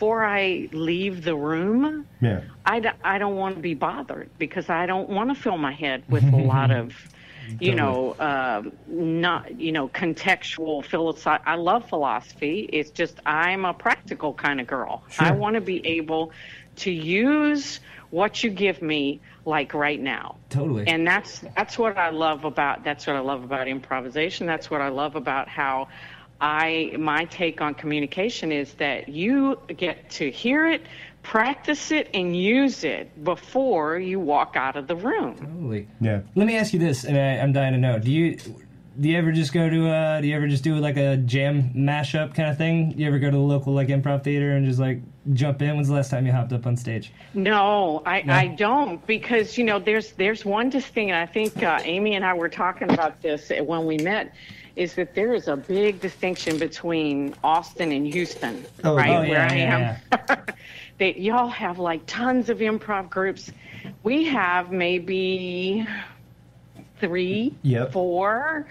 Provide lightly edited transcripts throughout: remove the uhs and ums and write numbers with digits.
before I leave the room, Yeah. I don't want to be bothered because I don't want to fill my head with a lot of, not, contextual philosophy. I love philosophy. It's just I'm a practical kind of girl. Sure. I want to be able to use what you give me like right now. Totally. And that's what I love about improvisation. That's what I love about how my take on communication is that you get to hear it, practice it, and use it before you walk out of the room. Totally. Yeah. Let me ask you this, and I'm dying to know. Do you ever just do like a jam mashup kind of thing? You ever go to the local like improv theater and just like jump in? When's the last time you hopped up on stage? No, I don't, because there's one distinct. I think Amy and I were talking about this when we met. Is that there is a big distinction between Austin and Houston, right? Oh, yeah, where I am. Yeah. Y'all have like tons of improv groups. We have maybe 3, 4.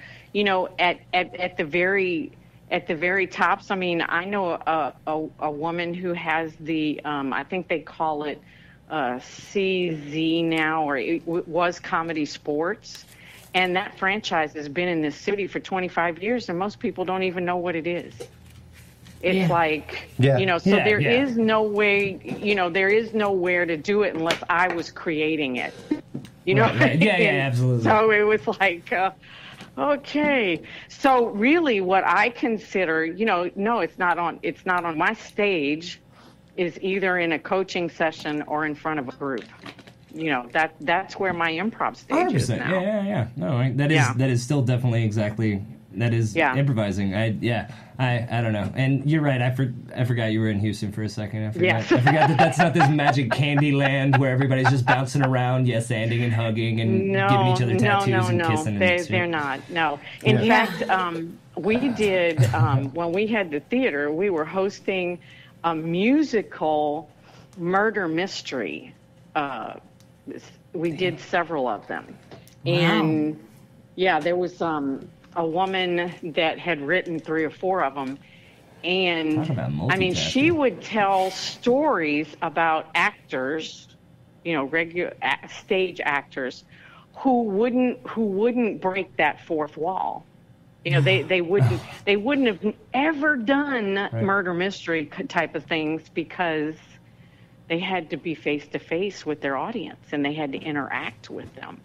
At the very tops. I mean, I know a woman who has the I think they call it CZ now, or it was Comedy Sports. And that franchise has been in this city for 25 years, and most people don't even know what it is. It's there is no way, there is nowhere to do it unless I was creating it. Right. Yeah, absolutely. So it was like, okay. So really what I consider, no, it's not on my stage, is either in a coaching session or in front of a group. That's where my improv stage 100%. is now. Yeah. No, that is still definitely exactly that is improvising. I don't know. And you're right. I forgot you were in Houston for a second. I forgot that's not this magic candy land where everybody's just bouncing around, yes-anding and hugging and giving each other tattoos and kissing. They're not. No. In fact, we did when we had the theater, we were hosting a musical murder mystery. We did several of them. Wow. And there was a woman that had written 3 or 4 of them. And I mean, she would tell stories about actors, regular stage actors who wouldn't break that fourth wall. They wouldn't have ever done murder mystery type of things because they had to be face-to-face with their audience, and they had to interact with them.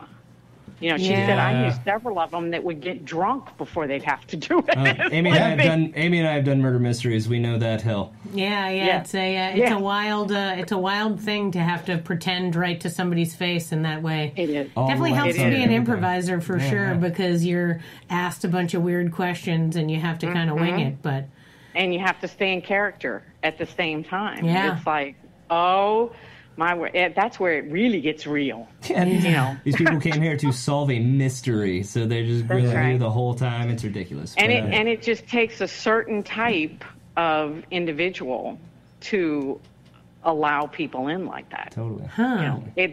She said, I knew several of them that would get drunk before they'd have to do it. Amy and I have done murder mysteries. We know that hill. Yeah. It's a wild thing to have to pretend right to somebody's face in that way. It is. Definitely helps to be an improviser for sure, because you're asked a bunch of weird questions and you have to kind of wing it. And you have to stay in character at the same time. Yeah. It's like, oh my word, that's where it really gets real. These people came here to solve a mystery, so they're just grilling you the whole time. It's ridiculous. And it just takes a certain type of individual to allow people in like that. Totally.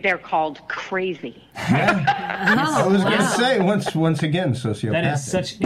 They're called crazy. I was going to say, once again, sociopathic. That is such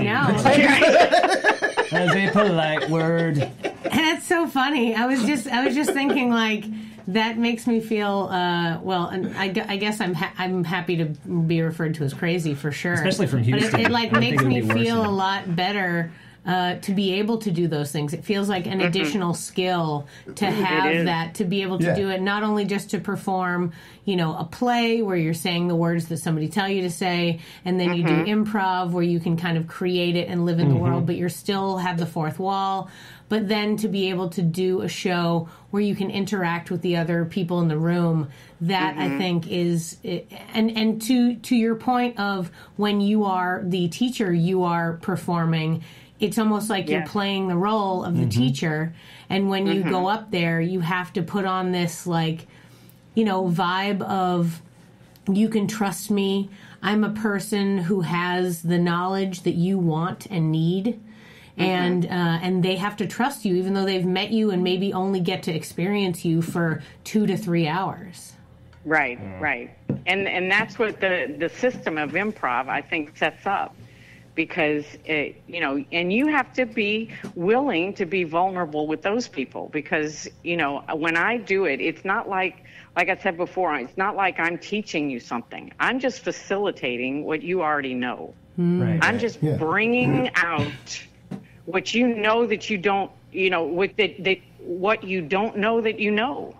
that is a polite word. And it's so funny. I was just thinking, like, that makes me feel and I guess I'm happy to be referred to as crazy for sure. Especially from Houston. But it makes me feel a lot better to be able to do those things. It feels like an additional skill to have that, to be able to do it, not only just to perform, a play where you're saying the words that somebody tell you to say, and then you do improv where you can kind of create it and live in the world, but you still have the fourth wall. But then to be able to do a show where you can interact with the other people in the room, that I think is, and to your point of when you are the teacher, you are performing, it's almost like you're playing the role of the teacher. And when you go up there, you have to put on this, like, vibe of, you can trust me. I'm a person who has the knowledge that you want and need. And they have to trust you, even though they've met you and maybe only get to experience you for 2 to 3 hours. Right. And that's what the system of improv, I think, sets up. because, and you have to be willing to be vulnerable with those people because, when I do it, it's not like I said before, it's not like I'm teaching you something. I'm just facilitating what you already know. Right. I'm just bringing out what you know that you don't, what you don't know that you know.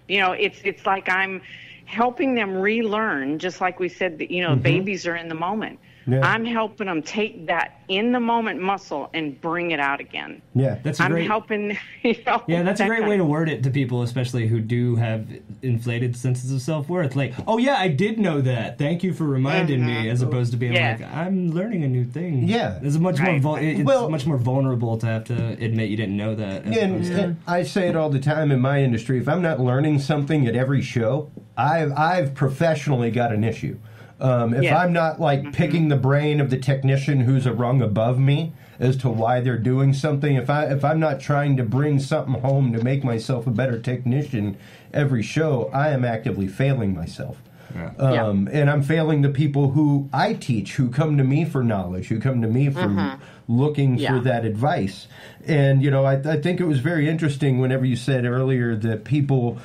It's like I'm helping them relearn, just like we said, that, babies are in the moment. Yeah. I'm helping them take that in the moment muscle and bring it out again. Yeah, I'm helping. Yeah, that's a great way to word it to people, especially who do have inflated senses of self-worth. Like, oh yeah, I did know that. Thank you for reminding me, as opposed to being like, I'm learning a new thing. Yeah, it's much more. Much more vulnerable to have to admit you didn't know that. And I say it all the time in my industry. If I'm not learning something at every show, I've professionally got an issue. If I'm not picking the brain of the technician who's a rung above me as to why they're doing something, if I'm not trying to bring something home to make myself a better technician every show, I am actively failing myself. Yeah. And I'm failing the people who I teach, who come to me for knowledge, who come to me for looking for that advice. And, I think it was very interesting whenever you said earlier that people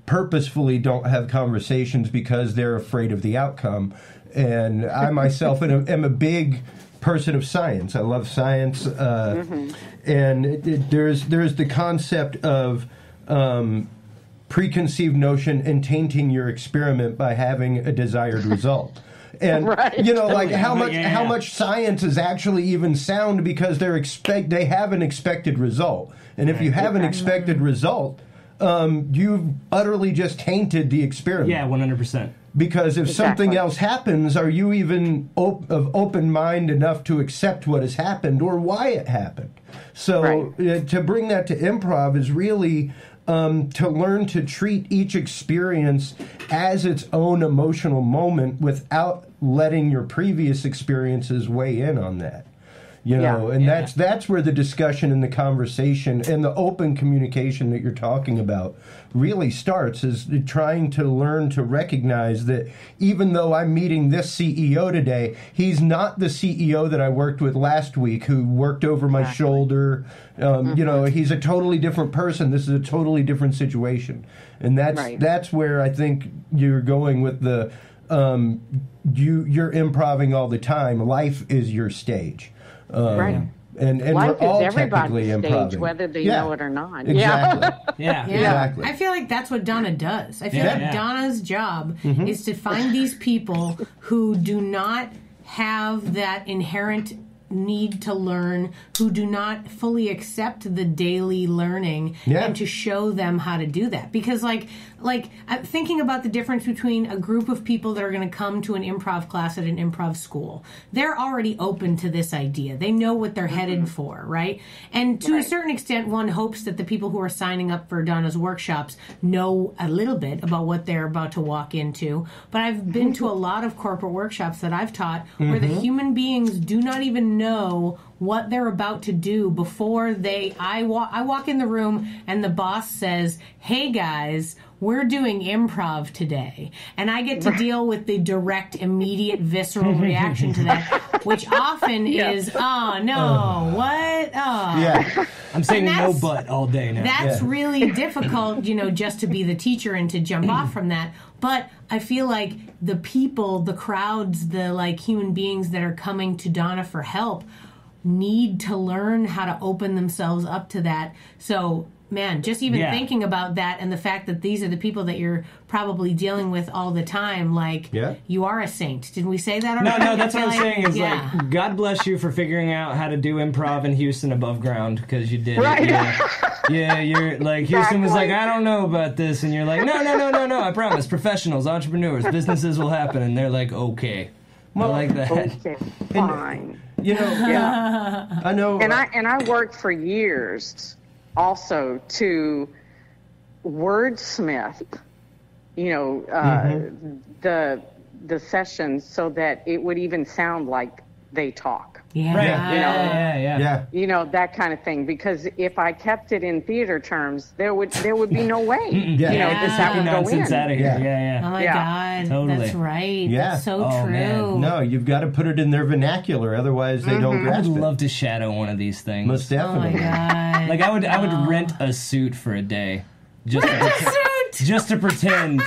purposefully don't have conversations because they're afraid of the outcome. And I myself am a big person of science. I love science. And there's the concept of preconceived notion and tainting your experiment by having a desired result. And how much science is actually even sound because they have an expected result. And if you have an expected result, you've utterly just tainted the experiment. Yeah, 100%. Because if something else happens, are you even of open mind enough to accept what has happened or why it happened? So to bring that to improv is really to learn to treat each experience as its own emotional moment without letting your previous experiences weigh in on that. That's where the discussion and the conversation and the open communication that you're talking about really starts, is trying to learn to recognize that even though I'm meeting this CEO today, he's not the CEO that I worked with last week who worked over my shoulder. He's a totally different person. This is a totally different situation. And that's where I think you're going with the you're improving all the time. Life is your stage. And life we're all is everybody's stage, improving. whether they know it or not. Exactly. Exactly. I feel like that's what Donna does. I feel like Donna's job is to find these people who do not have that inherent need to learn, who do not fully accept the daily learning, and to show them how to do that. Because thinking about the difference between a group of people that are going to come to an improv class at an improv school, they're already open to this idea. They know what they're headed for, right? And to a certain extent, one hopes that the people who are signing up for Donna's workshops know a little bit about what they're about to walk into. But I've been to a lot of corporate workshops that I've taught where the human beings do not even know what they're about to do before I walk in the room and the boss says, "Hey guys, we're doing improv today." And I get to deal with the direct, immediate, visceral reaction to that, which often is, "Oh, no, what? Oh." Yeah. I'm saying no but all day now. That's really difficult, just to be the teacher and to jump off from that. But I feel like the people, the crowds, the human beings that are coming to Donna for help need to learn how to open themselves up to that. So, man, just even thinking about that and the fact that these are the people that you're probably dealing with all the time, you are a saint. Didn't we say that already? No, that's what I'm saying is God bless you for figuring out how to do improv in Houston above ground, because you did it. Yeah, you're Houston was like, "I don't know about this," and you're like, no, I promise, professionals, entrepreneurs, businesses will happen, and they're like, okay. Well, I like that. Okay, fine. I know. And I worked for years also to wordsmith, the sessions so that it would even sound like they talk. Yeah. Right. Yeah. You know, that kind of thing. Because if I kept it in theater terms, there would be no way. That would go in. Out of here. Yeah. Oh my God, totally. That's right. Yeah. That's so true. Man. No, you've got to put it in their vernacular, otherwise they don't grasp it. I would love to shadow one of these things. Most definitely. Oh my God. Like I would rent a suit for a day, just to pretend.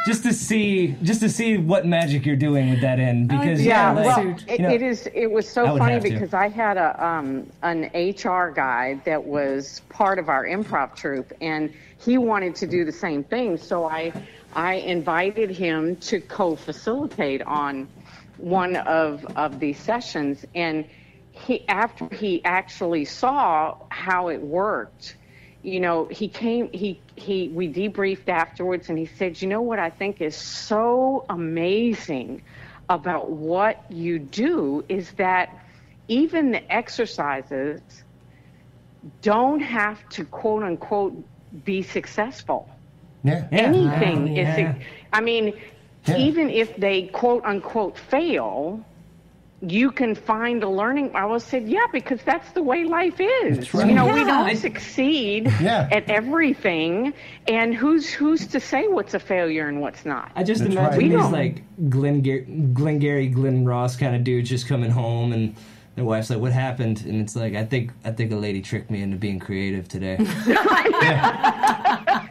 Just to see what magic you're doing with that in, because it was so funny because I had an HR guy that was part of our improv troupe, and he wanted to do the same thing. So I invited him to co-facilitate on one of these sessions, and after he actually saw how it worked, you know, we debriefed afterwards, and he said, you know what I think is so amazing about what you do is that even the exercises don't have to, quote unquote, be successful. Yeah. Anything is, I mean, even if they, quote unquote, fail, you can find a learning. I always said, because that's the way life is. That's right. You know, we don't succeed at everything, and who's to say what's a failure and what's not? I just imagine these like Glenn Ross kind of dudes just coming home, and their wife's like, "What happened?" And it's like, "I think a lady tricked me into being creative today."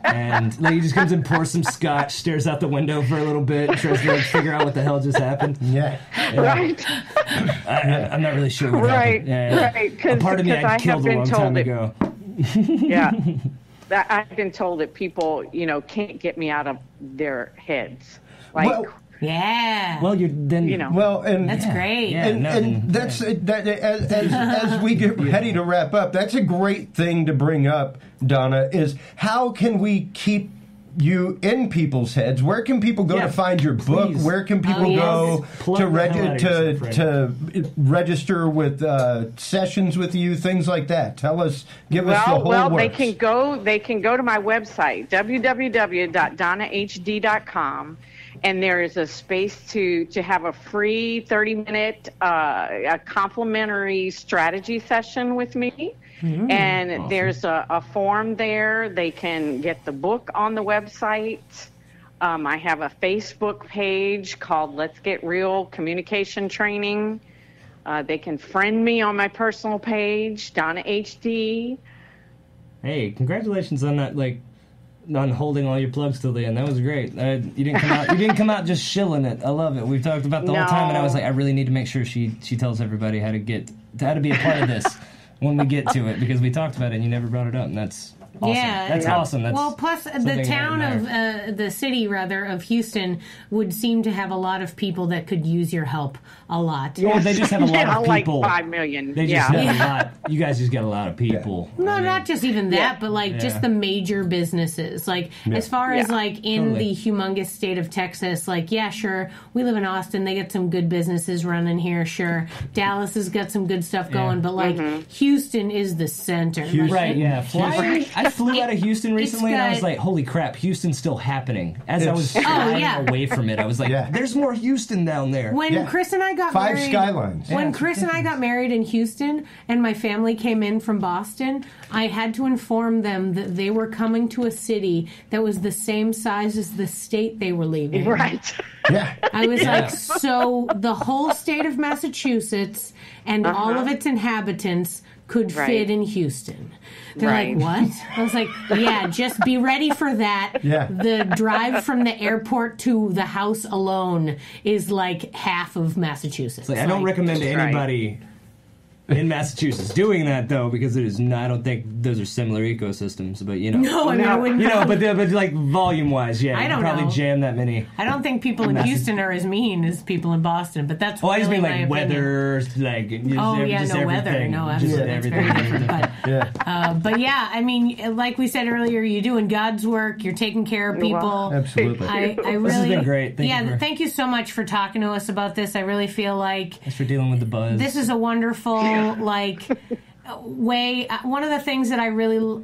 And lady just comes and pours some scotch, stares out the window for a little bit, tries to figure out what the hell just happened. Right. I'm not really sure what happened. Right. A part of me I killed a long time ago. I've been told that people, you know, can't get me out of their heads. Like, well, you're then. You know. Well, and that's great. Yeah, and that's that. As we get ready to wrap up, that's a great thing to bring up, Donna. Is how can we keep you in people's heads? Where can people go to find your book? Please. Where can people go to register with sessions with you? Things like that. Tell us. Give us the whole works. They can go to my website www.donnahd.com. And there is a space to have a free 30-minute a complimentary strategy session with me. And awesome. There's a form there. They can get the book on the website. I have a Facebook page called Let's Get Real Communication Training. They can friend me on my personal page, Donna HD. Hey, congratulations on that, on holding all your plugs till the end. That was great. You didn't come out just shilling it. I love it. We've talked about the whole time, and I was like, I really need to make sure she tells everybody how to be a part of this when we get to it, because we talked about it and you never brought it up, and that's awesome. That's awesome. That's plus the town of the city of Houston would seem to have a lot of people that could use your help a lot. Well, they just have a lot of people. Like 5 million. They just have a lot. You guys just got a lot of people. No, not just even that, but just the major businesses. As far as in the humongous state of Texas, sure, we live in Austin. They get some good businesses running here. Sure, Dallas has got some good stuff going, but Houston is the center. Right? Yeah. I flew out of Houston recently, and I was like, "Holy crap, Houston's still happening." As I was flying away from it, I was like, "There's more Houston down there." When Chris and I got married, 5 skylines. When Chris and I got married in Houston, and my family came in from Boston, I had to inform them that they were coming to a city that was the same size as the state they were leaving. Right. Yeah. I was like, so the whole state of Massachusetts and all of its inhabitants could fit in Houston. They're like, what? I was like, just be ready for that. Yeah. The drive from the airport to the house alone is like half of Massachusetts. I don't recommend to anybody in Massachusetts doing that, though, because it is not, I don't think those are similar ecosystems, but No, I mean, I wouldn't know. But volume-wise, I don't probably jam that many. I don't think people in Houston are as mean as people in Boston, but that's I just mean weather, just no everything. weather, no, absolutely, that's very different. But I mean, like we said earlier, you're doing God's work, you're taking care of people. Absolutely. I really, this has been great. Thank you so much for talking to us about this. I really feel like thanks for dealing with the buzz. This is a wonderful way. One of the things that I really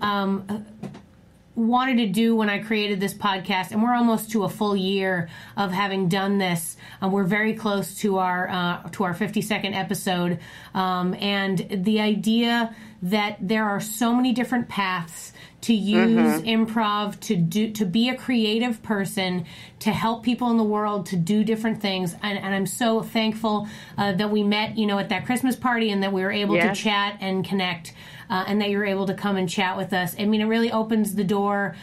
wanted to do when I created this podcast, and we're almost to a full year of having done this. We're very close to our 52nd episode, and the idea that there are so many different paths to use improv to be a creative person, to help people in the world to do different things. And I'm so thankful that we met, at that Christmas party, and that we were able to chat and connect, and that you were able to come and chat with us. I mean, it really opens the door